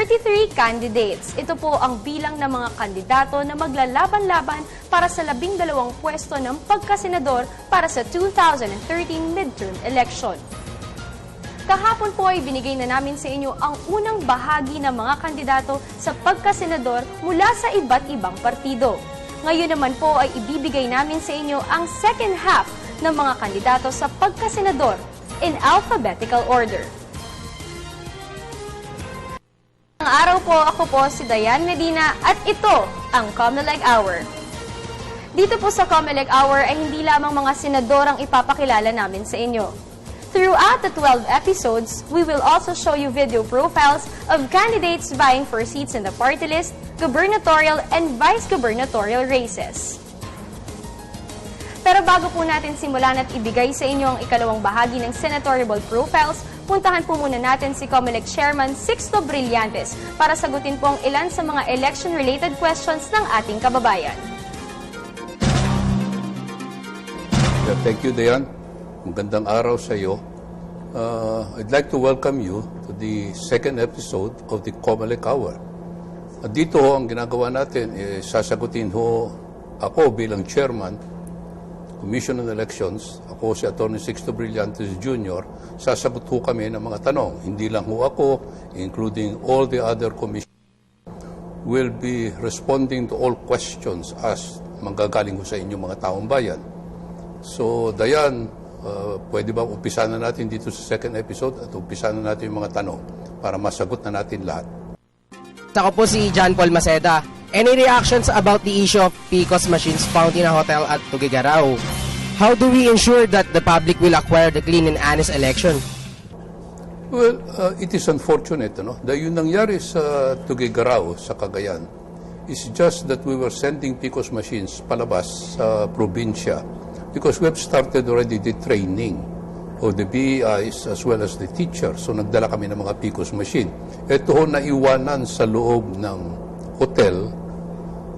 33 candidates. Ito po ang bilang ng mga kandidato na maglalaban-laban para sa 12 pwesto ng pagkasenador para sa 2013 midterm election. Kahapon po ay binigay na namin sa inyo ang unang bahagi ng mga kandidato sa pagkasenador mula sa iba't ibang partido. Ngayon naman po ay ibibigay namin sa inyo ang second half ng mga kandidato sa pagkasenador in alphabetical order. Ang araw po, ako po si Diane Medina at ito ang COMELEC Hour. Dito po sa COMELEC Hour ay hindi lamang mga senador ang ipapakilala namin sa inyo. Throughout the 12 episodes, we will also show you video profiles of candidates vying for seats in the party list, gubernatorial and vice-gubernatorial races. Pero bago po natin simulan at ibigay sa inyo ang ikalawang bahagi ng senatorial profiles, puntahan po muna natin si COMELEC Chairman Sixto Brillantes para sagutin po ang ilan sa mga election-related questions ng ating kababayan. Thank you, Diane. Magandang araw sa iyo. I'd like to welcome you to the second episode of the COMELEC Hour. At dito ang ginagawa natin, sasagutin ako bilang chairman, Commission on Elections, ako si Atty. Sixto Brillantes Jr., sasagot kami ng mga tanong. Hindi lang ako, including all the other commissioners, will be responding to all questions asked manggagaling sa inyong mga taong bayan. So, Dayan, pwede ba umpisa na natin dito sa second episode at umpisa na natin yung mga tanong para masagot na natin lahat. Ako po si John Paul Maceda. Any reactions about the issue of PCOS machines found in a hotel at Tuguegarao? How do we ensure that the public will acquire the clean and honest election? Well, it is unfortunate, dahil yung nangyari sa Tuguegarao, sa Cagayan, is just that we were sending PCOS machines palabas sa probinsya because we have started already the training of the BEIs as well as the teachers. So nagdala kami ng mga PCOS machine. Ito naiwanan sa loob ng hotel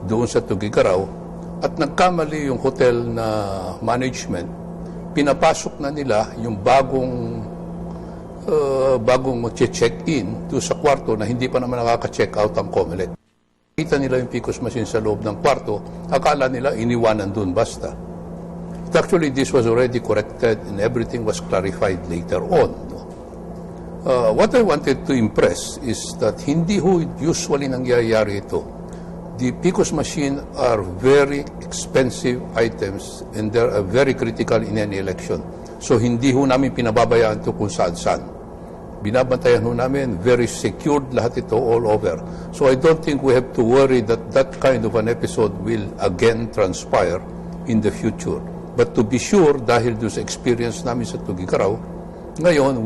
doon sa Tuguegarao at nagkamali yung hotel na management. Pinapasok na nila yung bagong check-in doon sa kwarto na hindi pa naman nakaka-check out ang COMELEC. Kita nila yung PCOS machine sa loob ng kwarto, akala nila iniwanan doon basta. Actually, this was already corrected and everything was clarified later on. What I wanted to impress is that hindi usually nangyayari ito. The PCOS machine are very expensive items and they are very critical in any election. So hindi namin pinababayaan ito kung saan-saan. Binabantayan namin, very secured lahat ito all over. So I don't think we have to worry that that kind of an episode will again transpire in the future. But to be sure, dahil doon sa experience namin sa Tuguegarao, ngayon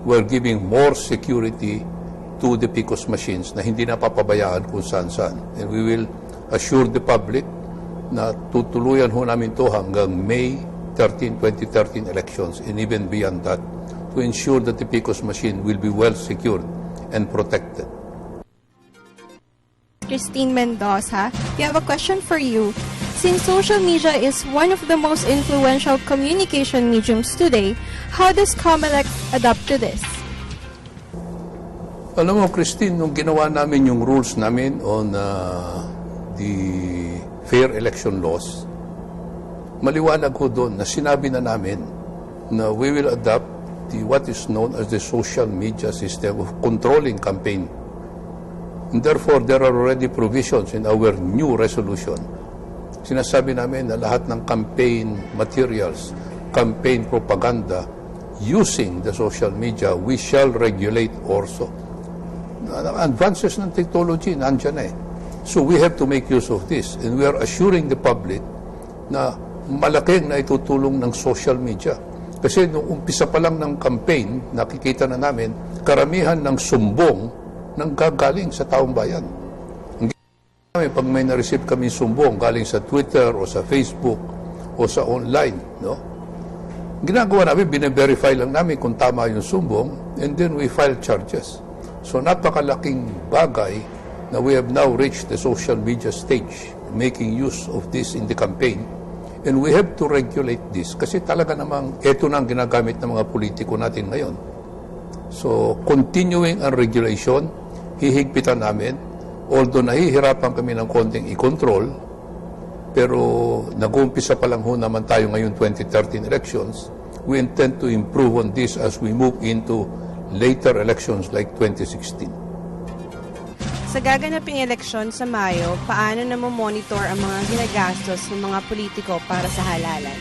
we're giving more security to the PCOS machines na hindi napapabayaan kung saan-saan. And we will assure the public na tutuluyan namin to hanggang May 13, 2013 elections and even beyond that to ensure that the PCOS machine will be well secured and protected. Christine Mendoza, we have a question for you. Since social media is one of the most influential communication mediums today, how does COMELEC adapt to this? Alam mo, Christine, nung ginawa namin yung rules namin on the fair election laws, maliwanag ko doon na sinabi na namin na we will adopt what is known as the social media system of controlling campaign. And therefore, there are already provisions in our new resolution. Sinasabi namin na lahat ng campaign materials, campaign propaganda, using the social media, we shall regulate also. Advances ng technology, nandyan eh. So we have to make use of this. And we are assuring the public na malaking na itutulong ng social media. Kasi nung umpisa pa lang ng campaign, nakikita na namin, karamihan ng sumbong nang gagaling sa taong bayan. Pag may na-receive kami sumbong galing sa Twitter o sa Facebook o sa online, ginagawa namin, bine-verify lang namin kung tama yung sumbong and then we file charges. So napakalaking bagay na we have now reached the social media stage, making use of this in the campaign. And we have to regulate this kasi talaga namang ito na ang ginagamit ng mga politiko natin ngayon. So, continuing ang regulation, hihigpitan namin. Although nahihirapan kami ng konting i-control, pero nag-uumpisa pa lang ho naman tayo ngayon 2013 elections. We intend to improve on this as we move into later elections like 2016. Sa gaganaping eleksyon sa Mayo, paano na monitor ang mga ginagastos ng mga politiko para sa halalan?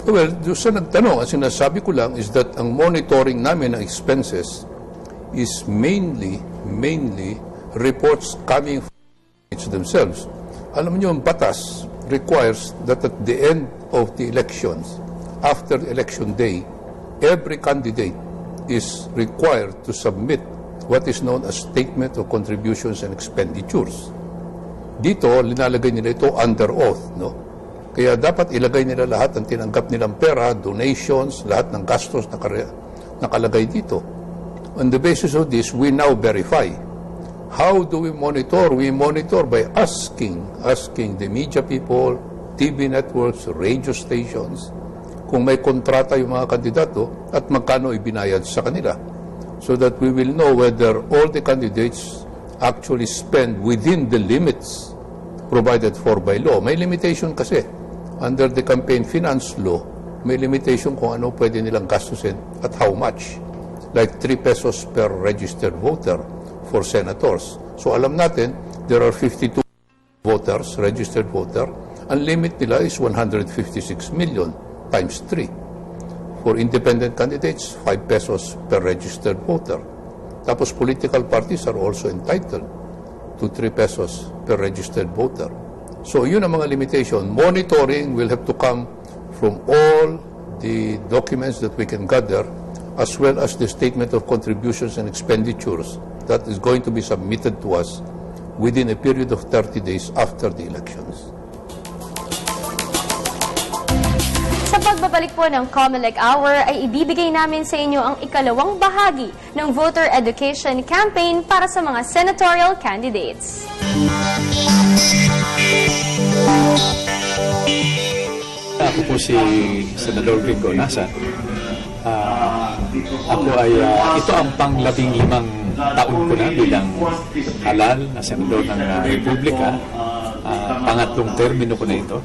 Well, doon sa nagtanong, ang sinasabi ko lang is that ang monitoring namin ng expenses is mainly reports coming from themselves. Alam niyo, ang batas requires that at the end of the elections, after election day, every candidate is required to submit what is known as statement of contributions and expenditures. Dito, linalagay nila ito under oath, no? Kaya dapat ilagay nila lahat ng tinanggap nilang pera, donations, lahat ng gastos nakalagay dito. On the basis of this, we now verify. How do we monitor? We monitor by asking the media people, TV networks, radio stations, kung may kontrata yung mga kandidato at magkano ibinayad sa kanila. So that we will know whether all the candidates actually spend within the limits provided for by law. May limitation kasi. Under the campaign finance law, may limitation kung ano pwede nilang gastusin at how much. Like 3 pesos per registered voter for senators. So alam natin, there are 52 voters, registered voter. Ang limit nila is 156 million times 3. For independent candidates, 5 pesos per registered voter. Tapos political parties are also entitled to 3 pesos per registered voter. So yun ang mga limitation. Monitoring will have to come from all the documents that we can gather, as well as the statement of contributions and expenditures that is going to be submitted to us within a period of 30 days after the elections. Sa pagbabalik po ng COMELEC Hour ay ibibigay namin sa inyo ang ikalawang bahagi ng voter education campaign para sa mga senatorial candidates. Ako po si Senador Gringo Nasa. Ako ay ito ang pang-15 taon ko na bilang halal na senador ng Republika. Pangatlong termino ko na ito.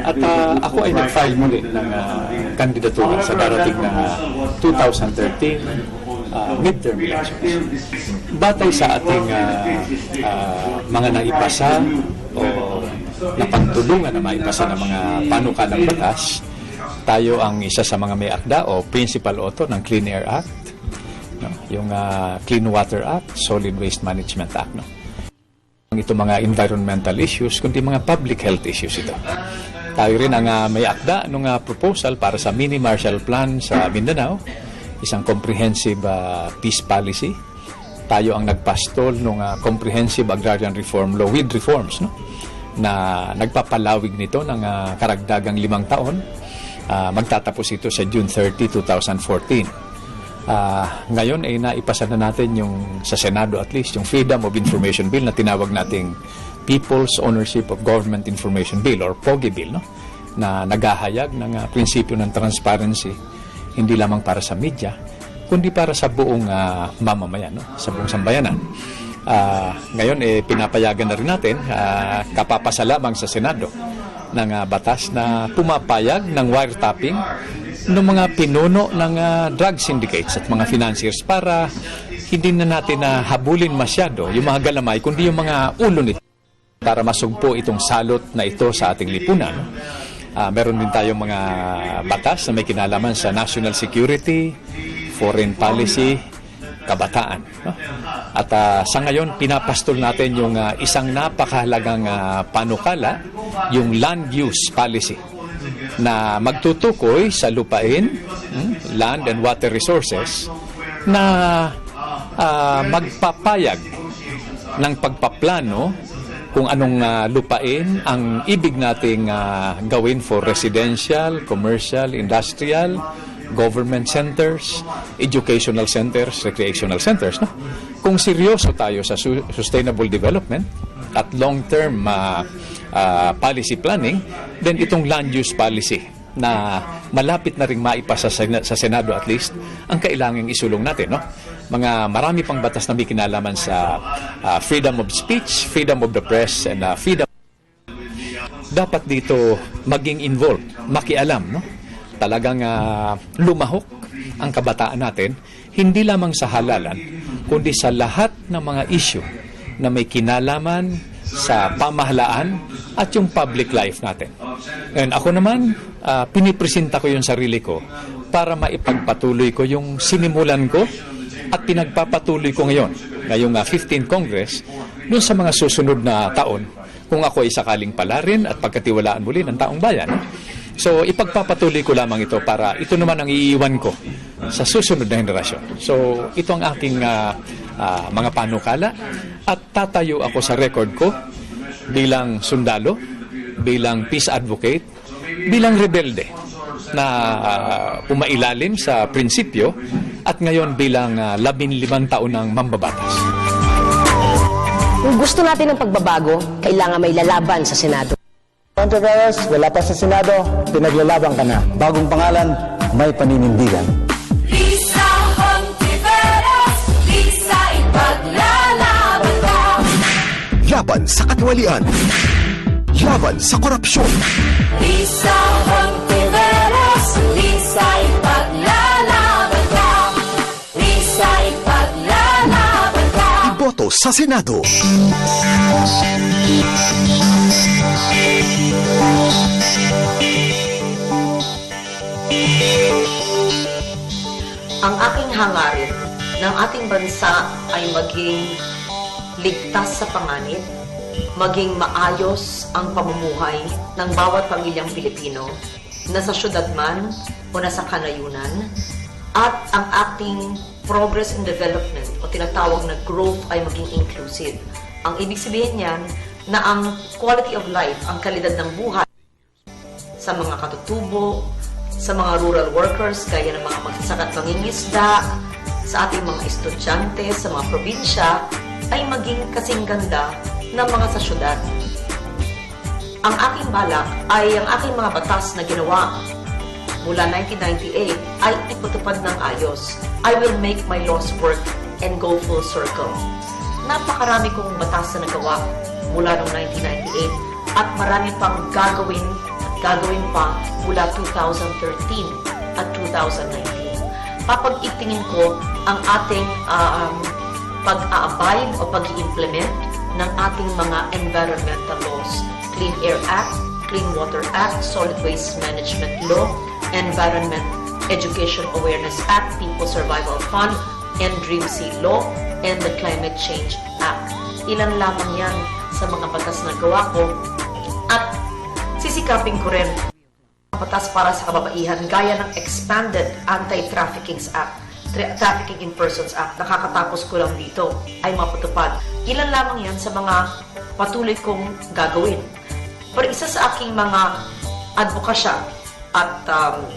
At ako ay nag-file muli ng kandidatura sa darating na 2013 midterm elections. Batay sa ating mga naipasa o napagtulungan na maipasa ng mga panukalang batas, tayo ang isa sa mga may akda o principal author ng Clean Air Act, no? Yung Clean Water Act, Solid Waste Management Act. No? Ito mga environmental issues, kundi mga public health issues ito. Tayo rin ang may akda ng proposal para sa mini Marshall Plan sa Mindanao, isang comprehensive peace policy. Tayo ang nagpastol ng comprehensive agrarian reform law with reforms, no? Na nagpapalawig nito ng karagdagang 5 taon. Magtatapos ito sa June 30, 2014. Ngayon ay naipasa na natin yung sa Senado at least yung Freedom of Information Bill na tinawag nating People's Ownership of Government Information Bill or POGI Bill, no? Na naghahayag ng prinsipyo ng transparency hindi lamang para sa media kundi para sa buong mamamayan, no? Sa buong sambayanan. Ngayon pinapayagan na rin natin kapapasa lamang sa Senado ng batas na pumapayag ng wiretapping ng mga pinuno ng drug syndicates at mga financiers para hindi na natin habulin masyado yung mga galamay kundi yung mga ulo nito para masugpo itong salot na ito sa ating lipunan. Meron din tayong mga batas na may kinalaman sa national security, foreign policy, kabataan. No? At sa ngayon, pinapastol natin yung isang napakahalagang panukala, yung land use policy, na magtutukoy sa lupain, land and water resources, na magpapayag ng pagpaplano kung anong lupain ang ibig nating gawin for residential, commercial, industrial, government centers, educational centers, recreational centers. No? Kung seryoso tayo sa sustainable development at long-term policy planning, then itong land use policy na malapit na ring maipasa sa Senado at least ang kailangang isulong natin, no? Mga marami pang batas na may kinalaman sa freedom of speech, freedom of the press, and freedom. Dapat dito maging involved, makialam, no? Talagang lumahok ang kabataan natin, hindi lamang sa halalan, kundi sa lahat ng mga issue na may kinalaman sa pamahalaan at yung public life natin. And ako naman, pinipresenta ko yung sarili ko para maipagpatuloy ko yung sinimulan ko at pinagpapatuloy ko ngayong 15th Congress, dun sa mga susunod na taon, kung ako ay sakaling palarin at pagkatiwalaan muli ng taong bayan. So, ipagpapatuloy ko lamang ito para ito naman ang iiwan ko sa susunod na henerasyon. So, ito ang aking mga panukala at tatayo ako sa record ko bilang sundalo, bilang peace advocate, bilang rebelde na pumailalim sa prinsipyo at ngayon bilang 15 taon ng mambabatas. Kung gusto natin ng pagbabago, kailangan may lalaban sa Senado. Controversies, wala pa sa Senado, pinaglalaban ka na. Bagong pangalan, may paninindigan. Lisa Hontiveros, Lisa ipaglalaban ka. Laban sa katiwalian. Laban sa korupsyon. Lisa Hontiveros, Lisa ipaglalaban ka. Lisa ipaglalaban ka. Iboto sa Senado. Ang aking hangarin ng ating bansa ay maging ligtas sa panganib, maging maayos ang pamumuhay ng bawat pamilyang Pilipino, nasa syudad man o nasa kanayunan, at ang ating progress and development o tinatawag na growth ay maging inclusive. Ang ibig sabihin niyan na ang quality of life, ang kalidad ng buhay sa mga katutubo, sa mga rural workers, gaya ng mga magsasakat mangingisda, sa ating mga estudyante, sa mga probinsya, ay maging kasing ganda ng mga sa syudad. Ang aking balak ay ang aking mga batas na ginawa mula 1998 ay ipatupad ng ayos. I will make my laws work and go full circle. Napakarami kong batas na nagawa mula noong 1998 at marami pang gagawin pa mula 2013 at 2019. Papag-itingin ko ang ating pag-a-abide o pag-i-implement ng ating mga environmental laws. Clean Air Act, Clean Water Act, Solid Waste Management Law, Environment Education Awareness Act, People Survival Fund, and Dream Sea Law, and the Climate Change Act. Ilan lamang yan sa mga batas na gawa ko at sisikapin ko rin ang batas para sa kababaihan gaya ng Expanded Anti-Trafficking Act, Trafficking in Persons Act. Nakakatapos ko lang dito ay mapatupad. Ilan lamang yan sa mga patuloy kong gagawin. Pero isa sa aking mga advokasya at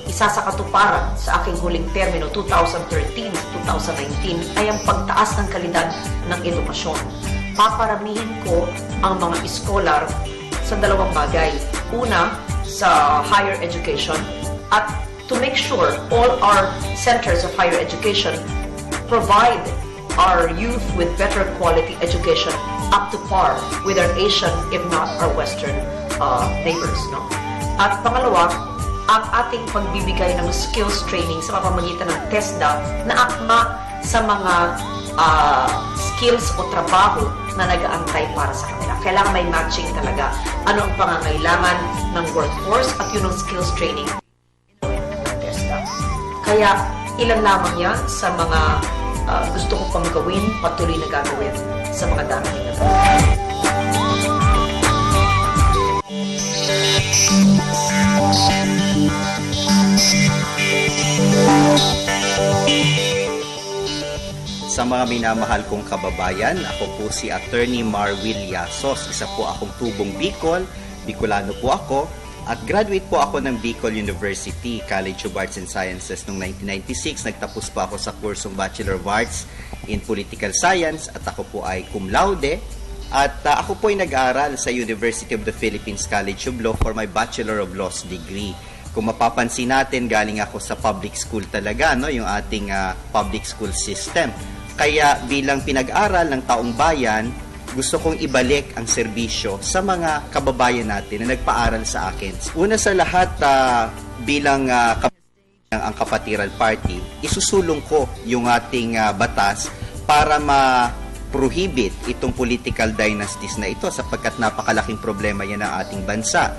isa sa katuparan sa aking huling termino 2013-2019 ay ang pagtaas ng kalidad ng edukasyon. Paparamihin ko ang mga iskolar sa dalawang bagay. Una, sa higher education, at to make sure all our centers of higher education provide our youth with better quality education up to par with our Asian, if not our Western neighbors. No? At pangalawa, ang ating pagbibigay ng skills training sa pamamagitan ng TESDA na akma sa mga skills o trabaho na nag-aantay para sa kanila. Kailangan may matching talaga. Ano ang pangangailangan ng workforce at yun ang skills training ng TESDA. Kaya ilan lamang yan sa mga gusto ko pang gawin, patuloy na gagawin sa mga darating na taon. Sa mga minamahal kong kababayan, ako po si Attorney Mar Villasos. Isa po akong tubong Bicol, Bicolano po ako, at graduate po ako ng Bicol University College of Arts and Sciences noong 1996. Nagtapos pa ako sa kursong Bachelor of Arts in Political Science at ako po ay cum laude. At ako po ay nag-aaral sa University of the Philippines College of Law for my Bachelor of Laws degree. Kung mapapansin natin, galing ako sa public school talaga, no, yung ating public school system. Kaya bilang pinag-aral ng taong bayan, gusto kong ibalik ang serbisyo sa mga kababayan natin na nagpaaral sa akin. Una sa lahat, bilang ng ang Kapatiran Party, isusulong ko yung ating batas para ma-prohibit itong political dynasties na ito sapagkat napakalaking problema yan ng ating bansa.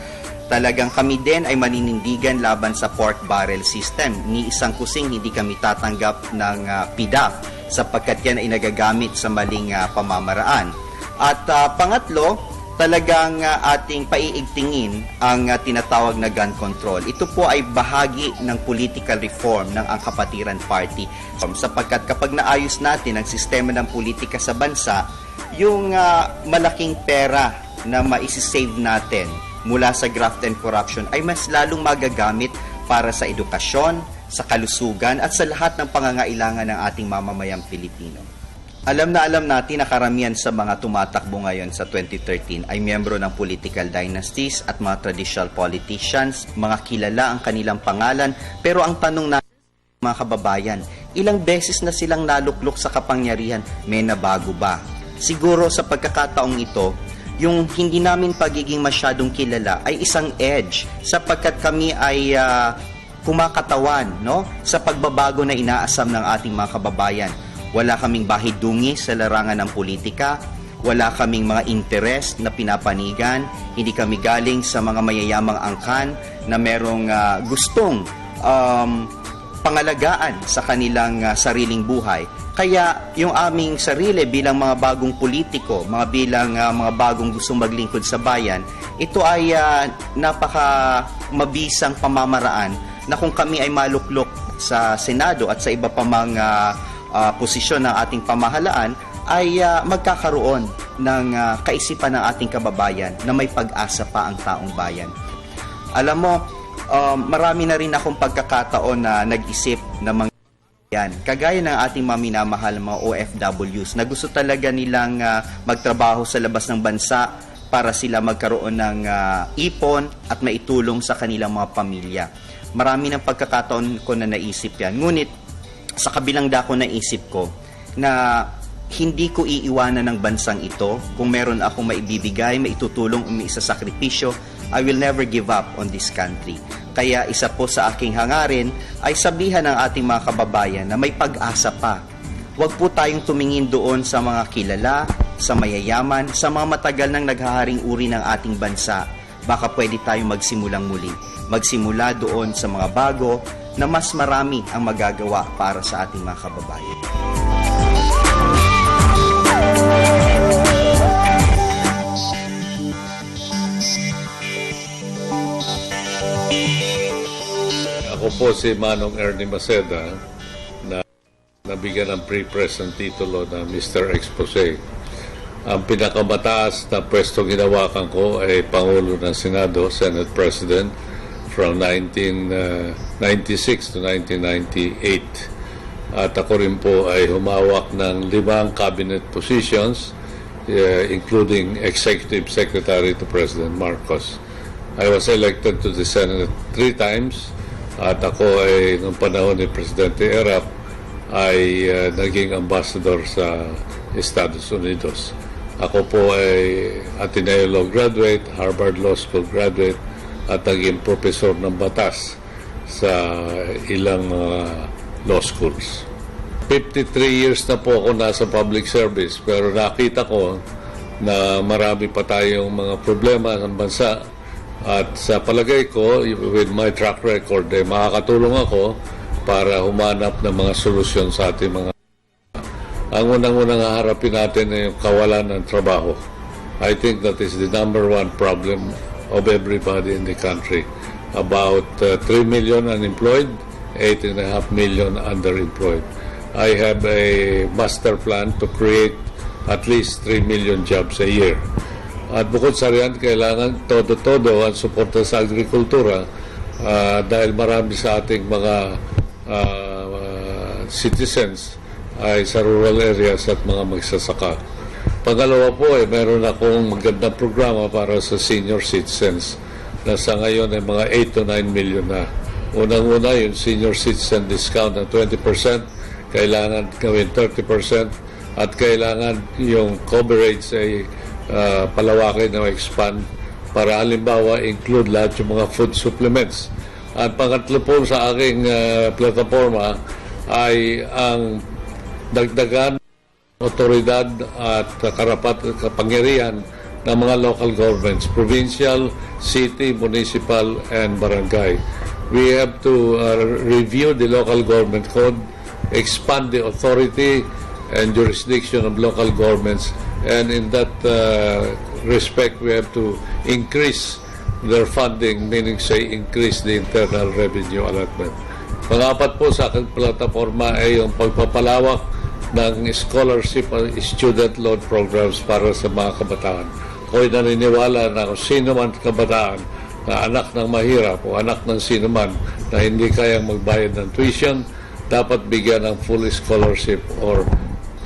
Talagang kami din ay maninindigan laban sa pork barrel system. Ni isang kusing hindi kami tatanggap ng PDAF sapagkat yan ay nagagamit sa maling pamamaraan. At pangatlo, talagang ating paiigtingin ang tinatawag na gun control. Ito po ay bahagi ng political reform ng ang Kapatiran Party. Sapagkat kapag naayos natin ang sistema ng politika sa bansa, yung malaking pera na maisisave natin mula sa graft and corruption ay mas lalong magagamit para sa edukasyon, sa kalusugan at sa lahat ng pangangailangan ng ating mamamayang Pilipino. Alam natin na karamihan sa mga tumatakbo ngayon sa 2013 ay miyembro ng political dynasties at mga traditional politicians, mga kilala ang kanilang pangalan, pero ang tanong natin mga kababayan, ilang beses na silang naluklok sa kapangyarihan, may nabago ba? Siguro sa pagkakataong ito, yung hindi namin pagiging masyadong kilala ay isang edge sapagkat kami ay kumakatawan, no, sa pagbabago na inaasam ng ating mga kababayan. Wala kaming bahidungi sa larangan ng politika, wala kaming mga interest na pinapanigan, hindi kami galing sa mga mayayamang angkan na merong gustong pangalagaan sa kanilang sariling buhay. Kaya yung aming sarili bilang mga bagong politiko, bilang mga bagong gustong maglingkod sa bayan, ito ay napaka mabisang pamamaraan na kung kami ay maluklok sa Senado at sa iba pa mga posisyon ng ating pamahalaan, ay magkakaroon ng kaisipan ng ating kababayan na may pag-asa pa ang taong bayan. Alam mo, marami na rin akong pagkakataon na nag-isip na mga yan. Kagaya ng ating mga minamahal mga OFWs na gusto talaga nilang magtrabaho sa labas ng bansa para sila magkaroon ng ipon at maitulong sa kanilang mga pamilya. Marami ng pagkakataon ko na naisip yan. Ngunit sa kabilang dako naisip ko na hindi ko iiwanan ng bansang ito. Kung meron akong maibibigay, maitutulong, maisasakripisyo, I will never give up on this country. Kaya isa po sa aking hangarin ay sabihan ng ating mga kababayan na may pag-asa pa. Huwag po tayong tumingin doon sa mga kilala, sa mayayaman, sa mga matagal nang naghaharing uri ng ating bansa. Baka pwede tayong magsimulang muli. Magsimula doon sa mga bago na mas marami ang magagawa para sa ating mga kababayan. Ako po si Manong Ernie Maceda na nabigyan ng pre-present titulo na Mr. Expose. Ang pinakamataas na pwestong hinawakan ko ay Pangulo ng Senado, Senate President, from 1996 to 1998. At ako rin po ay humawak ng 5 cabinet positions, including Executive Secretary to President Marcos. I was elected to the Senate 3 times. At ako ay, nung panahon ni Presidente Erap, ay naging ambassador sa Estados Unidos. Ako po ay Ateneo Law graduate, Harvard Law School graduate, at naging professor ng batas sa ilang law schools. 53 years na po ako nasa public service, pero nakita ko na marami pa tayong mga problema ng bansa. At sa palagay ko, with my track record, makakatulong ako para humanap ng mga solusyon sa ating mga. Ang unang-unang haharapin natin ay yung kawalan ng trabaho. I think that is the number one problem of everybody in the country. About 3 million unemployed, 8.5 million underemployed. I have a master plan to create at least 3 million jobs a year. At bukod sa riyan, kailangan todo-todo ang suporta sa agrikultura dahil marami sa ating mga citizens ay sa rural areas at mga magsasaka. Pangalawa po, meron akong magandang programa para sa senior citizens na sa ngayon ay mga 8 to 9 million na. Unang-una, yung senior citizen discount na 20%, kailangan gawin 30%, at kailangan yung coverage ay palawakin o expand para halimbawa include lahat yung mga food supplements. At pangatlo po sa aking plataforma ay ang dagdagan otoridad at kapangyarihan ng mga local governments, provincial, city, municipal, and barangay. We have to review the local government code, expand the authority and jurisdiction of local governments, and in that respect, we have to increase their funding, meaning say increase the internal revenue allotment. Pangapat po sa aking plataforma ay yung pagpapalawak ng scholarship at student loan programs para sa mga kabataan. Ako'y naniniwala na kung sino man kabataan na anak ng mahirap o anak ng sino man na hindi kayang magbayad ng tuition, dapat bigyan ng full scholarship or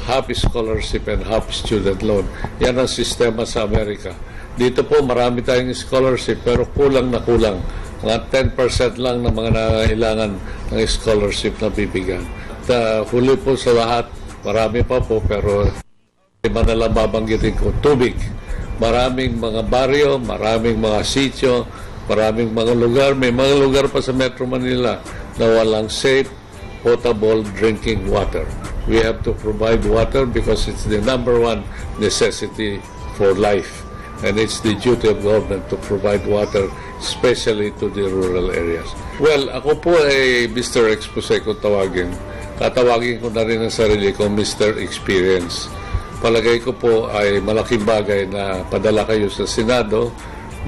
half scholarship and half student loan. Yan ang sistema sa Amerika. Dito po marami tayong scholarship pero kulang na kulang. Mga 10% lang ng mga nangangailangan ng scholarship na bibigyan. At huli po sa lahat, marami pa po pero lima na lang babanggitin ko. Tubig. Maraming mga baryo, maraming mga sitio, maraming mga lugar. May mga lugar pa sa Metro Manila na walang safe, potable drinking water. We have to provide water because it's the number one necessity for life. And it's the duty of government to provide water, especially to the rural areas. Well, ako po ay Mr. Expose kung tawagin. Tatawagin ko na rin ang sarili ko Mr. Experience. Palagay ko po ay malaking bagay na padala kayo sa Senado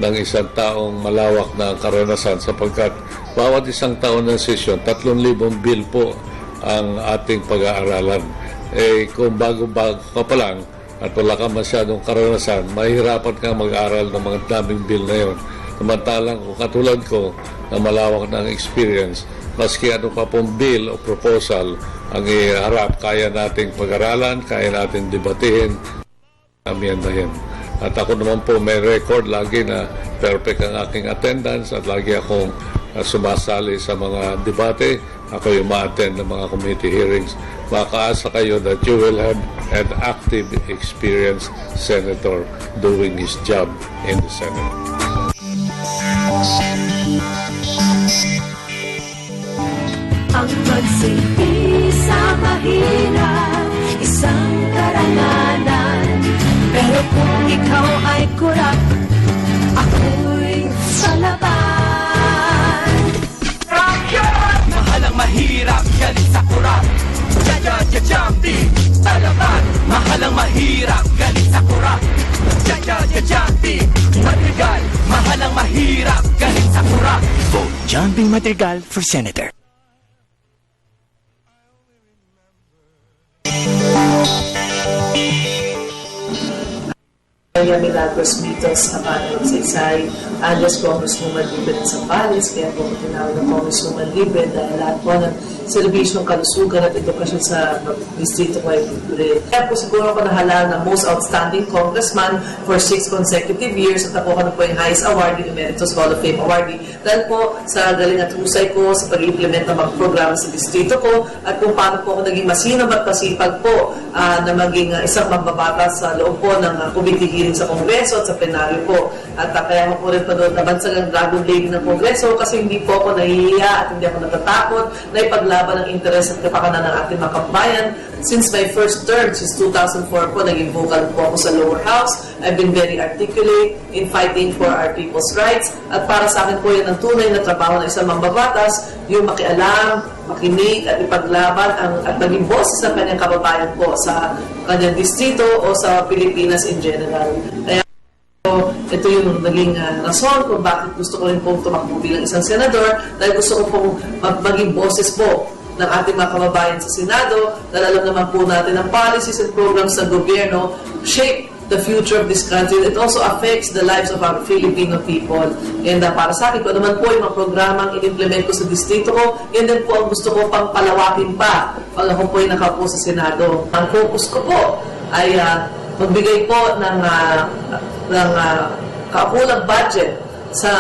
ng isang taong malawak na karanasan sapagkat bawat isang taon ng sesyon, 3,000 bill po ang ating pag-aaralan. Kung bago-bago ka pa lang at wala ka masyadong karanasan, mahirapan ka mag-aral ng mga daming bill na yon. Samantalang kung katulad ko na malawak ng experience, maski ano pa pong bill o proposal ang iharap, kaya nating pag-aralan, kaya nating debatihin, amyendahin. At ako naman po may record lagi na perfect ang aking attendance at lagi akong sumasali sa mga debate. Ako yung ma-attend ng mga committee hearings. Makaasa kayo that you will have an active, experienced senator doing his job in the Senate. Ang magsilbi sa mahirap, isang karangalan. Pero kung ikaw ay kurap, ako'y sa laban. Mahal ang mahirap, galit sa kurap. Jumping, sa laban. Mahal ang mahirap, galit sa kurap. Jumping, Madrigal. Mahal ang mahirap, galit sa kurap. Vote Jumping Madrigal for Senator. Kaya Milagros Mitos, Kapano Saysay, alias Congresswoman Libre ng Zambales, kaya po tinawag ng Congresswoman Libre dahil lahat po ng serbisyong kalusugan at edukasyon sa distrito ko ay libre. Kaya po siguro ako nahalal na most outstanding congressman for 6 consecutive years at ako na po yung highest awardee, Emeritus Hall of Fame awardee. Dahil po sa galing at husay ko sa pag-implement ng mga programa sa distrito ko at kung paano po ako naging masinab at masipag po na maging isang mambabata sa loob po ng committee hearing sa Kongreso at sa plenaryo po. At kaya ako po rin pa doon nabansagang Dragon Lady ng Kongreso kasi hindi po ako nahihiya at hindi ako natatakot na ipaglaban ang interes at kapakanan ng ating mga kababayan. Since my first term, since 2004 po, naging vocal po ako sa lower house. I've been very articulate in fighting for our people's rights. At para sa akin po yan ang tunay na trabaho ng isang mambabatas, yung makialam, makinig at ipaglaban at maging boses ng kanyang kababayan po sa kanyang distrito o sa Pilipinas in general. Kaya ito yung naging rason kung bakit gusto ko rin pong tumakbo bilang isang senador dahil gusto ko pong maging boses po ng ating mga kababayan sa Senado dahil alam naman po natin ang policies and programs ng gobyerno shape the future of this country. It also affects the lives of our Filipino people. And para sa akin, kung naman po yung mga programang in-implement ko sa distrito ko, yan din po ang gusto ko pang palawakin pa pag ako po yung nakaupo sa Senado. Ang focus ko po ay magbigay po ng kaukulang budget sa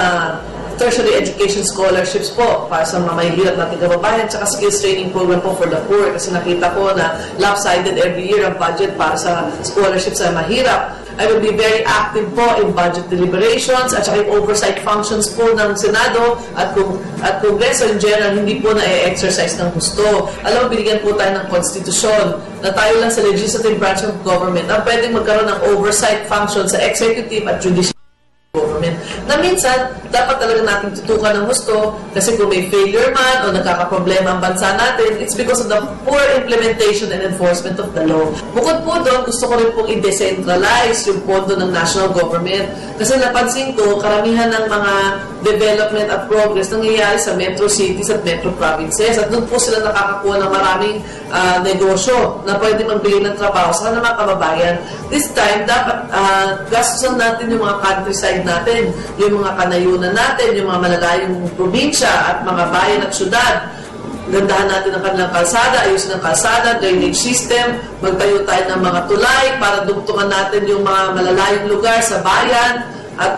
tertiary education scholarships po para sa mga mahihirap nating kababayan, tsaka skills training program po for the poor, kasi nakita ko na lopsided every year ang budget para sa scholarships sa mahirap. I will be very active po in budget deliberations at saka yung oversight functions po ng Senado at Kongreso in general, hindi po na-exercise ng gusto. Alam mo, binigyan po tayo ng konstitusyon na tayo lang sa legislative branch of government ang pwedeng magkaroon ng oversight function sa executive at judicial government, na minsan dapat talaga natin tutukan ng gusto, kasi kung may failure man o nagkakaproblema ang bansa natin, it's because of the poor implementation and enforcement of the law. Bukod po doon, gusto ko rin pong i-decentralize yung pondo ng national government, kasi napansin ko karamihan ng mga development at progress nangyayari sa metro cities at metro provinces, at doon po sila nakakakuha ng maraming negosyo na pwede magbigay ng trabaho sa mga kababayan. This time, dapat gastusan natin yung mga countryside natin, yung mga kanayunan natin, yung mga malalayong probinsya at mga bayan at syudad. Gandahan natin ang kanilang kalsada, ayusin ang kalsada, drainage system, magtayo tayo ng mga tulay para dugtungan natin yung mga malalayong lugar sa bayan, at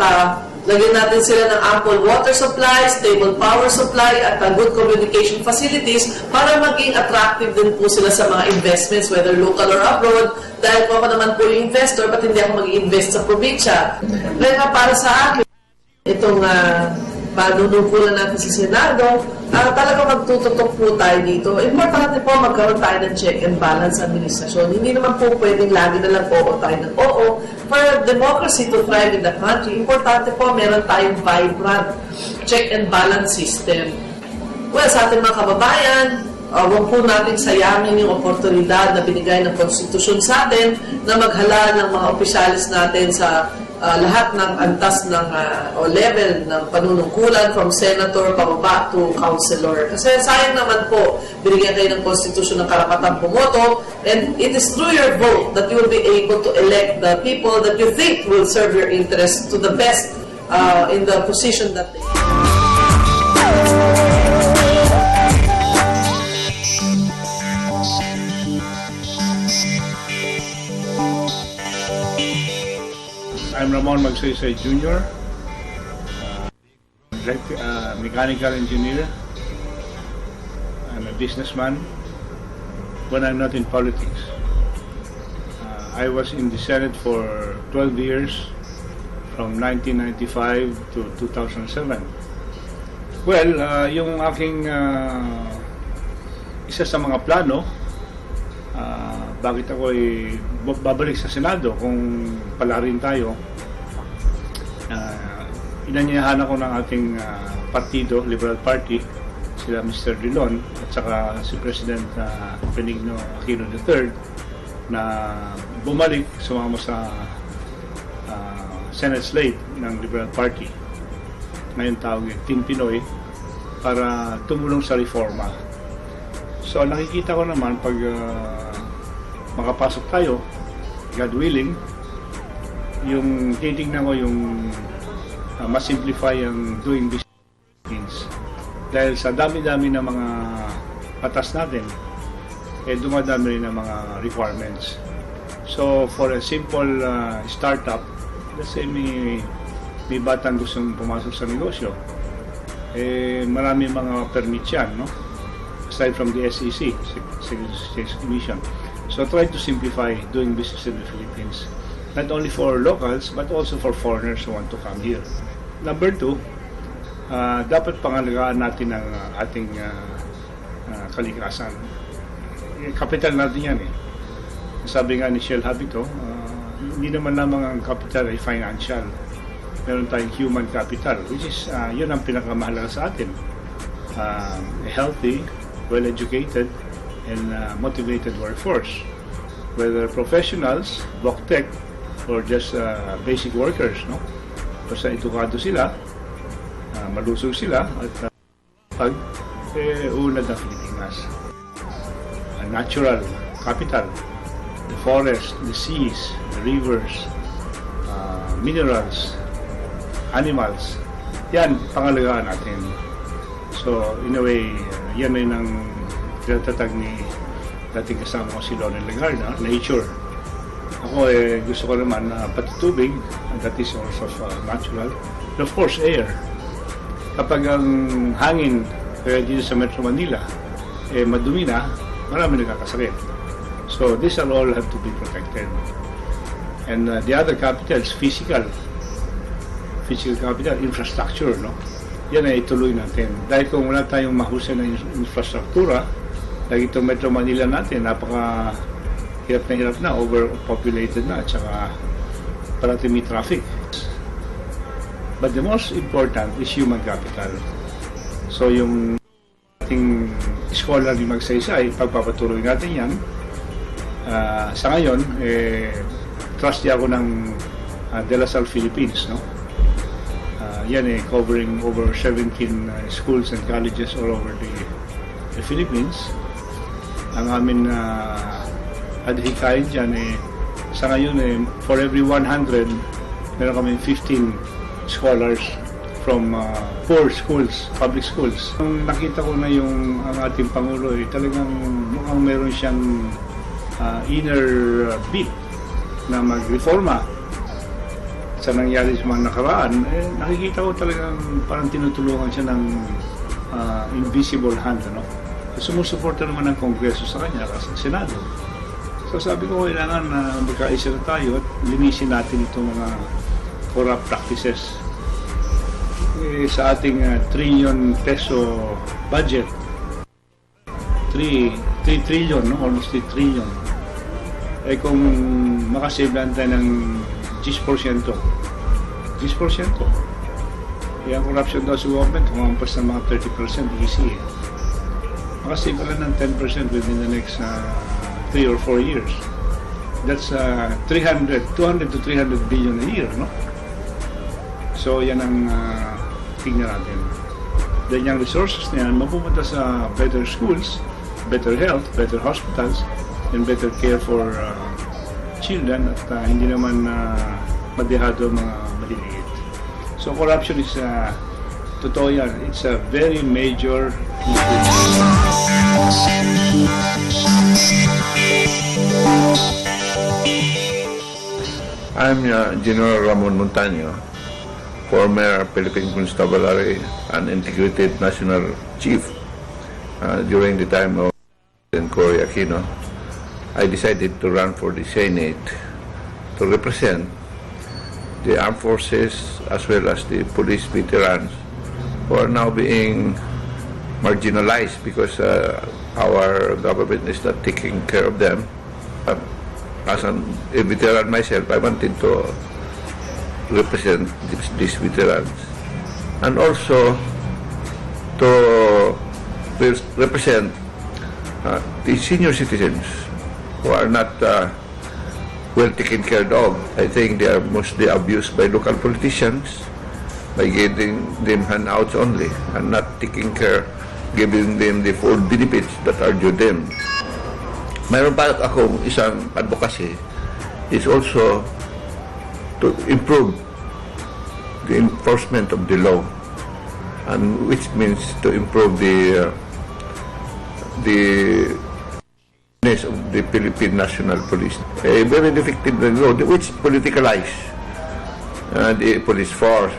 lagyan natin sila ng ample water supply, stable power supply, at good communication facilities para maging attractive din po sila sa mga investments, whether local or abroad. Dahil po ako naman po yung investor, ba't hindi ako mag-invest sa probinsya? Kaya nga para sa akin, itong panunungkulan natin sa Senado, talaga magtututok po tayo dito. Importante po magkaroon tayo ng check and balance administrasyon. Hindi naman po pwedeng lagi na lang oo tayo ng oo. For democracy to thrive in the country, importante po meron tayong vibrant check and balance system. Well, sa ating mga kababayan, huwag po natin sayangin yung oportunidad na binigay ng konstitusyon sa atin na maghala ng mga opisyalis natin sa lahat ng antas ng o level ng panunungkulan, from senator pababa to councilor. Kasi sayang naman po, binigyan kayo ng konstitusyon ng karapatang bumoto, and it is through your vote that you will be able to elect the people that you think will serve your interests to the best in the position that they I'm Ramon Magsaysay Jr., mechanical engineer. I'm a businessman when I'm not in politics. I was in the Senate for 12 years, from 1995 to 2007. Well, yung aking isa sa mga plano, bakit ako babalik sa Senado kung palarin tayo. Inanyayahan ako ng ating partido, Liberal Party, sila Mr. Dillon at saka si President Benigno Aquino III, na bumalik, sumama sa Senate slate ng Liberal Party, ngayon tawag Team Pinoy, para tumulong sa reforma. So nakikita ko naman pag makapasok tayo, God willing, yung titignan ko yung mas-simplify ang doing business. Dahil sa dami-dami ng mga batas natin, dumadami rin ng mga requirements. So for a simple startup, let's say may batang gustong pumasok sa negosyo, marami mga permits yan, no? Aside from the SEC, Securities Commission. So try to simplify doing business in the Philippines, not only for locals but also for foreigners who want to come here. Number two, dapat pangalagaan natin ang ating kalikasan. Kapital natin yan eh. Sabi nga ni Shell Habito, hindi naman lamang ang capital ay financial. Meron tayong human capital, which is yun ang pinakamahalaga sa atin. A healthy, well-educated, and motivated workforce, whether professionals, BOCTEC, or just basic workers, no? Basta edukado sila, malusog sila, at unad ang Pilipinas. A natural capital, the forest, the seas, the rivers, minerals, animals, yan, pangalagaan natin. So, in a way, yan rin ang tinatatag ni dating kasama ko si Lorne Legarda, nature. Ako gusto ko naman pati tubig, and that is also natural. And of course, air. Kapag ang hangin kaya dito sa Metro Manila madumi na, marami nagkakasakit. So these are all have to be protected. And the other capitals, physical capital, infrastructure, no? Yan ay ituloy natin. Dahil kung wala tayong mahusay na infrastruktura, dahil itong Metro Manila natin, napaka hirap na, overpopulated na, at saka parati may traffic. But the most important is human capital. So yung ating scholarly magsaysay, pagpapatuloy natin yan. Sa ngayon, trustee ako ng De La Salle Philippines, no? Yan covering over 17 schools and colleges all over the Philippines. Ang amin adhikain dyan sa ngayon for every 100 meron kami 15 scholars from poor schools, public schools. Nung nakita ko na ang ating Pangulo talagang mukhang meron siyang inner beat na magreforma sa nangyari sa mga nakaraan, nakikita ko talagang parang tinutulungan siya ng invisible hand, ano? Sumusuporta naman ng Kongreso sa kanya kasi Senado. So sabi ko, kailangan magkaisa na tayo at linisin natin itong mga corrupt practices. Sa ating trillion peso budget, 3 trillion, no? Almost 3 trillion. Kung makasave lang tayo ng 10%. Ang corruption daw sa government, kumampas ng mga 30%, easy. Makasave lang ng 10% within the next 3 or 4 years. That's 200 to 300 billion a year, no? So, yan ang tingnan natin. Then yung resources na yan, mapupunta sa better schools, better health, better hospitals, and better care for children at hindi naman madehado mga maliliit. So corruption is totoo yan. It's a very major I'm General Ramon Montaño, former Philippine Constabulary and Integrated National Chief during the time of Cory Aquino. I decided to run for the Senate to represent the armed forces as well as the police veterans who are now being marginalized because our government is not taking care of them. As a veteran myself, I wanted to represent these veterans and also to represent the senior citizens who are not well taken care of. I think they are mostly abused by local politicians by giving them handouts only and not taking care, giving them the full benefits that are due them. Mayroon pa akong isang advocacy is also to improve the enforcement of the law, and which means to improve the of the Philippine National Police. A very defective law which politicalize the police force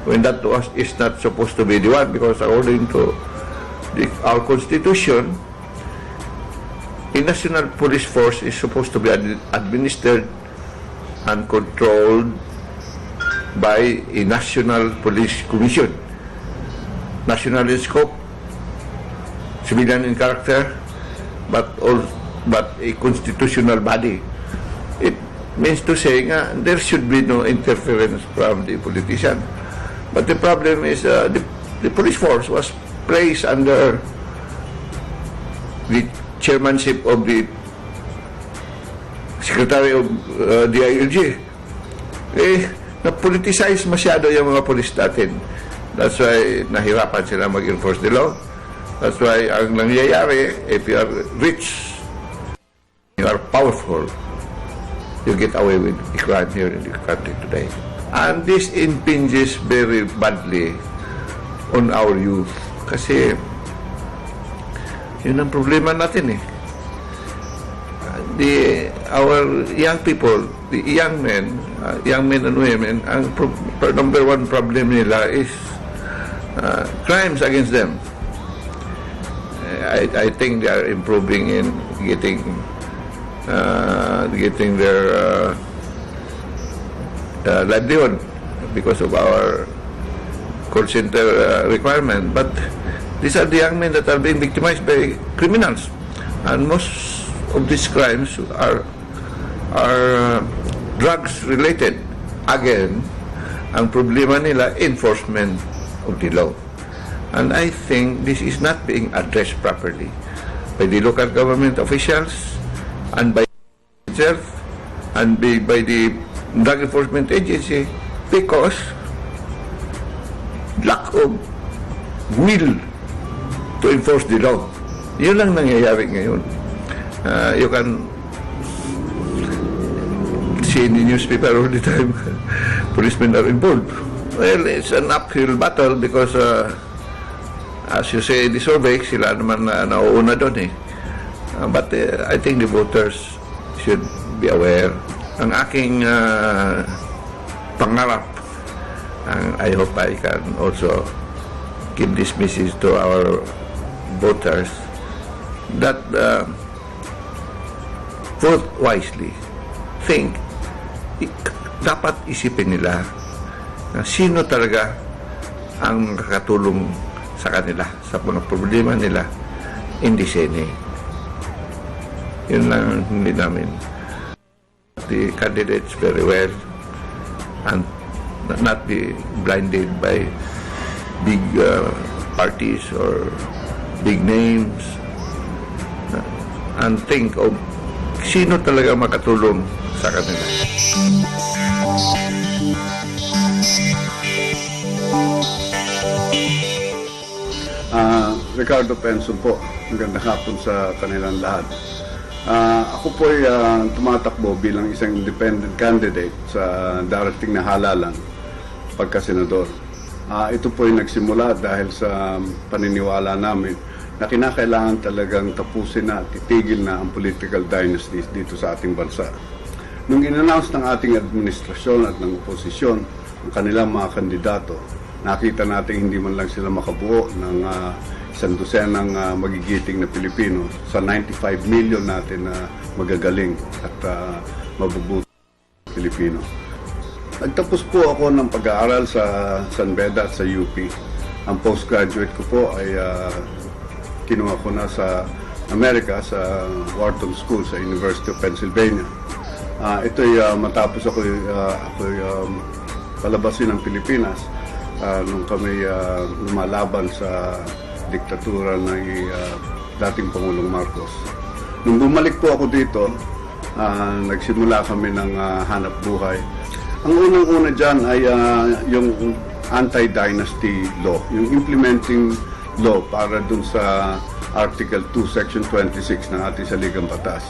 when that is not supposed to be the one, because according to our constitution, a national police force is supposed to be administered and controlled by a national police commission, national in scope, civilian in character, but a constitutional body. It means to say there should be no interference from the politician. But the problem is the police force was placed under the chairmanship of the Secretary of DILG. Na-politicize masyado yung mga police natin. That's why nahirapan sila mag-enforce the law. That's why ang nangyayari, if you are rich, you are powerful, you get away with the crime here in the country today. And this impinges very badly on our youth. Kasi yun ang problema natin our young people, the young men and women, ang number one problem nila is crimes against them. I think they are improving in getting their livelihood because of our call center requirement. But these are the young men that are being victimized by criminals, and most of these crimes are drugs related. Again, ang problema nila, enforcement of the law. And I think this is not being addressed properly by the local government officials and by itself and by the drug enforcement agency, because lack of will to enforce the law. Yun lang nangyayari ngayon. You can see in the newspaper all the time, policemen are involved. Well, it's an uphill battle because as you say, the survey, sila naman nauuna doon eh. But I think the voters should be aware. Ang aking pangarap, I hope I can also give this message to our voters, that vote wisely. Think, dapat isipin nila na sino talaga ang makakatulong sa kanila, sa mga problema nila in the Senate. Yun lang hindi namin. The candidates very well and not be blinded by big parties or big names, and think of sino talaga makatulong sa kanila. Ricardo Penson po. Magandang hapon sa kanilang lahat. Ako po ay tumatakbo bilang isang independent candidate sa darating na halalan pagka-senador. Ito po ay nagsimula dahil sa paniniwala namin na kinakailangan talagang tapusin na, titigil na ang political dynasties dito sa ating bansa. Nung in-announce ng ating administrasyon at ng oposisyon ang kanilang mga kandidato, nakita natin hindi man lang sila makabuo ng isang dosenang magigiting na Pilipino sa 95 million natin na magagaling at mabubuti Pilipino. Nagtapos po ako ng pag-aaral sa San Beda at sa UP. Ang postgraduate ko po ay kinuha ko na sa Amerika, sa Wharton School sa University of Pennsylvania. Ito'y matapos ako palabasin ng Pilipinas nung kami lumalaban sa diktatura ng dating Pangulong Marcos. Nung bumalik po ako dito, nagsimula kami ng hanap buhay. Ang unang-una dyan ay yung anti-dynasty law, yung implementing law para dun sa Article 2, Section 26 ng ating saligang batas.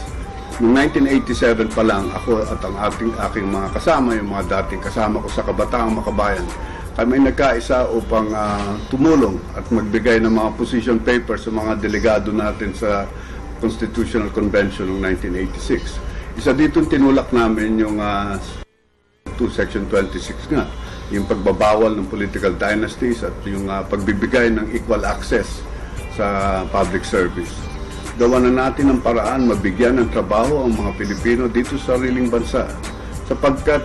Noong 1987 pa lang, ako at ang aking mga kasama, yung mga dating kasama ko sa Kabataang Makabayan, kami nagkaisa upang tumulong at magbigay ng mga position papers sa mga delegado natin sa Constitutional Convention noong 1986. Isa dito tinulak namin yung 2 Section 26 nga, yung pagbabawal ng political dynasties at yung pagbibigay ng equal access sa public service. Gawa na natin ang paraan mabigyan ng trabaho ang mga Pilipino dito sa sariling bansa, sapagkat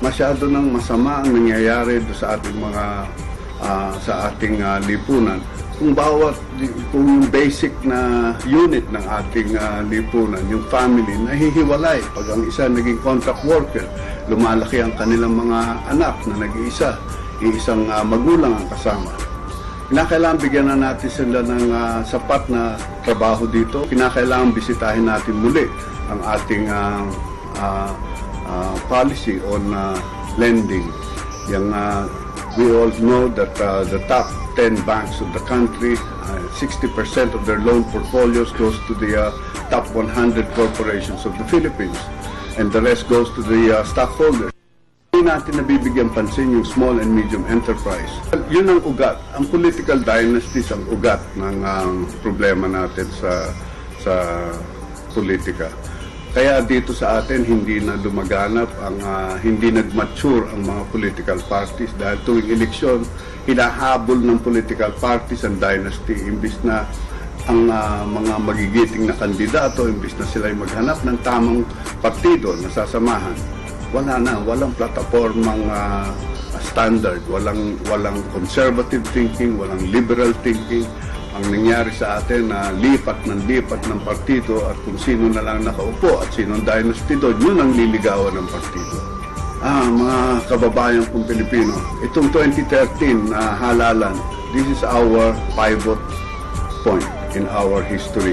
masyado ng masama ang nangyayari sa ating mga lipunan. Kung yung basic na unit ng ating lipunan, yung family, nahihiwalay. Pag ang isa naging contract worker, lumalaki ang kanilang mga anak na nag-iisa, isang magulang ang kasama. Kinakailangan bigyan na natin sila ng sapat na trabaho dito. Kinakailangan bisitahin natin muli ang ating policy on lending. We all know that the top 10 banks of the country, 60% of their loan portfolios goes to the top 100 corporations of the Philippines, and the rest goes to the stockholders. Hindi natin nabibigyan pansin yung small and medium enterprise. Yun ang ugat. Ang political dynasties ang ugat ng problema natin sa politika. Kaya dito sa atin hindi na lumaganap hindi nag-mature ang mga political parties dahil tuwing eleksyon hinahabol ng political parties ang dynasty imbis na ang mga magigiting na kandidato imbis na sila ay maghanap ng tamang partido na sasamahan. Walang platapormang standard, walang conservative thinking, walang liberal thinking. Ang nangyari sa atin na lipat ng partido at kung sino na lang nakaupo at sino ang dynasty doon, yun ang liligawan ng partido. Mga kababayan kong Pilipino, itong 2013 na halalan, this is our pivot point in our history.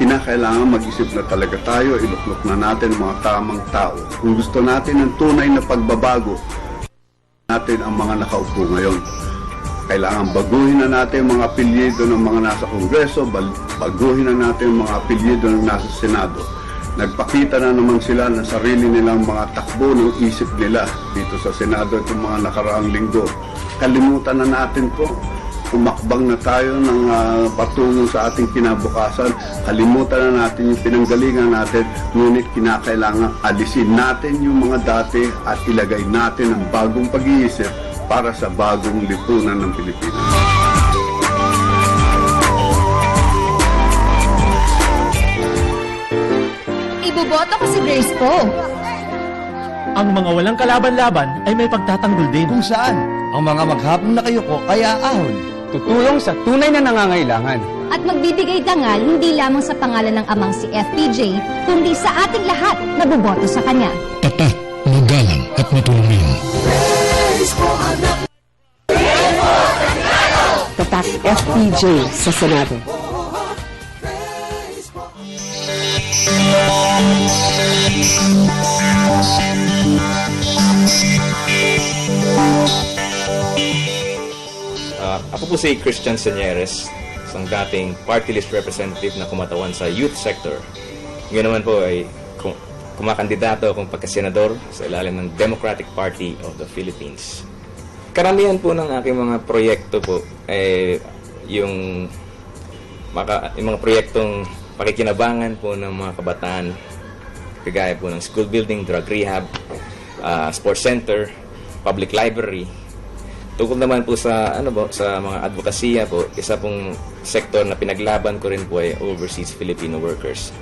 Kinakailangan mag-isip na talaga tayo, iluklok na natin mga tamang tao. Kung gusto natin ng tunay na pagbabago, natin ang mga nakaupo ngayon. Kailangan baguhin na natin mga apelyido ng mga nasa Kongreso, baguhin na natin mga apelyido ng nasa Senado. Nagpakita na naman sila ng sarili nilang mga takbo ng isip nila dito sa Senado itong mga nakaraang linggo. Kalimutan na natin po. Umakbang na tayo ng patungo sa ating kinabukasan. Kalimutan na natin yung pinanggalingan natin. Ngunit kinakailangan alisin natin yung mga dati at ilagay natin ang bagong pag-iisip para sa bagong lipunan ng Pilipinas. Iboboto ko si Grace po. Ang mga walang kalaban-laban ay may pagtatanggol din. Kung saan? Ang mga maghapong nakayuko kaya ahon. Tutulong sa tunay na nangangailangan. At magbibigay dangal hindi lamang sa pangalan ng amang si FPJ, kundi sa ating lahat na boboto sa kanya. Tapat, magalang at matulungin. Tatak FPJ sa Senado. Ako po si Christian Señeres, isang dating party list representative na kumatawan sa youth sector. Ngayon naman po ay kumakandidato akong pagkasenador sa ilalim ng Democratic Party of the Philippines. Karamihan po ng aking mga proyekto po ay yung mga proyektong pakikinabangan po ng mga kabataan, kagaya po ng school building, drug rehab, sports center, public library. Tungkol naman po sa sa mga advokasya po, isa pong sektor na pinaglaban ko rin po ay overseas Filipino workers.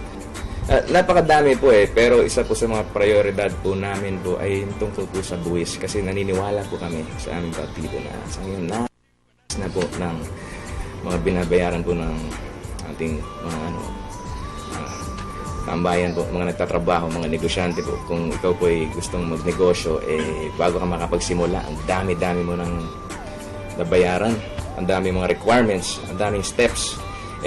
Napakadami po pero isa po sa mga prioridad po namin po ay tungkol po sa buwis kasi naniniwala po kami sa aming partido na sa ngayon na po ng mga binabayaran po ng ating mga tambayan po, mga nagtatrabaho, mga negosyante po. Kung ikaw po ay gustong magnegosyo, bago ka makapagsimula, ang dami-dami mo nang nabayaran, ang dami mga requirements, ang daming steps.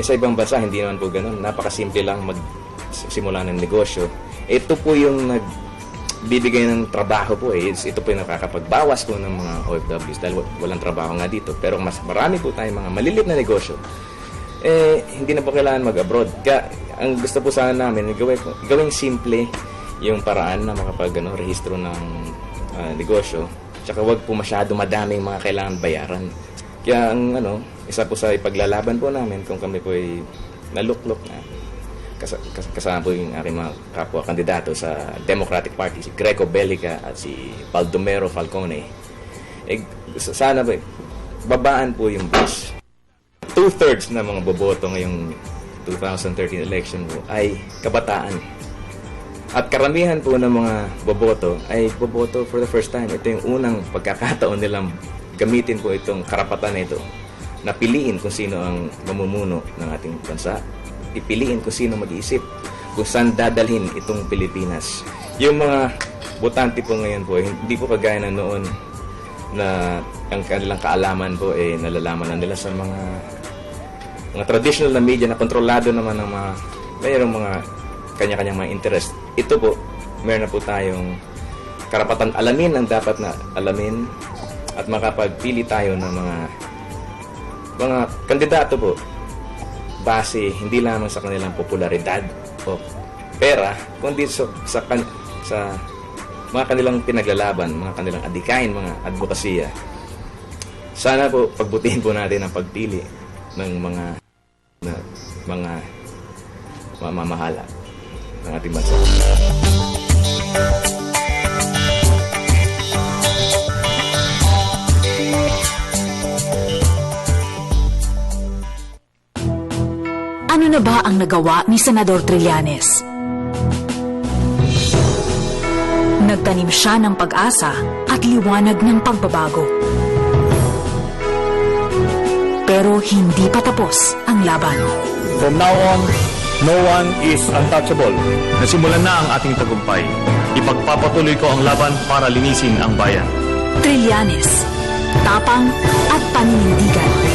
Sa ibang bansa, hindi naman po ganun. Napakasimple lang magsimula ng negosyo. Ito po yung nagbibigay ng trabaho po. Ito po yung nakakapagbawas po ng mga OFWs dahil walang trabaho nga dito. Pero mas marami po tayong mga maliliit na negosyo. Hindi na po kailangan mag-abroad. Kaya, ang gusto po sana namin, gawing simple yung paraan na makapag-rehistro ng negosyo. Tsaka wag po masyado madaming mga kailangan bayaran. Kaya ang isa po sa ipaglalaban po namin kung kami po ay naluklok na kasama po yung aking mga kapwa-kandidato sa Democratic Party, si Greco Bellica at si Baldomero Falcone. Sana po, babaan po yung bus. 2/3 na mga boboto ngayong 2013 election po ay kabataan. At karamihan po ng mga boboto ay boboto for the first time. Ito yung unang pagkakataon nilang gamitin po itong karapatan na ito na piliin kung sino ang mamumuno ng ating bansa. Ipiliin kung sino mag-iisip kung saan dadalhin itong Pilipinas. Yung mga botante po ngayon po, hindi po kagaya na noon na ang kanilang kaalaman po nalalaman na nila sa mga traditional na media na kontrolado naman ng mayroong mga kanya-kanyang mga interest. Ito po, meron na po tayong karapatan alamin ang dapat na alamin at makapagpili tayo ng mga kandidato po base hindi lamang sa kanilang popularidad o pera, kundi sa mga kanilang pinaglalaban, mga kanilang adikain, mga advokasya. Sana po pagbutihin po natin ang pagpili ng mga mamamahala. ng ating bansa. Ano na ba ang nagawa ni Senador Trillanes? Nagtanim siya ng pag-asa at liwanag ng pagbabago. Pero hindi pa tapos ang laban. From now on, no one is untouchable. Nasimulan na ang ating tagumpay. Ipagpapatuloy ko ang laban para linisin ang bayan. Trillanes, tapang at paninindigan.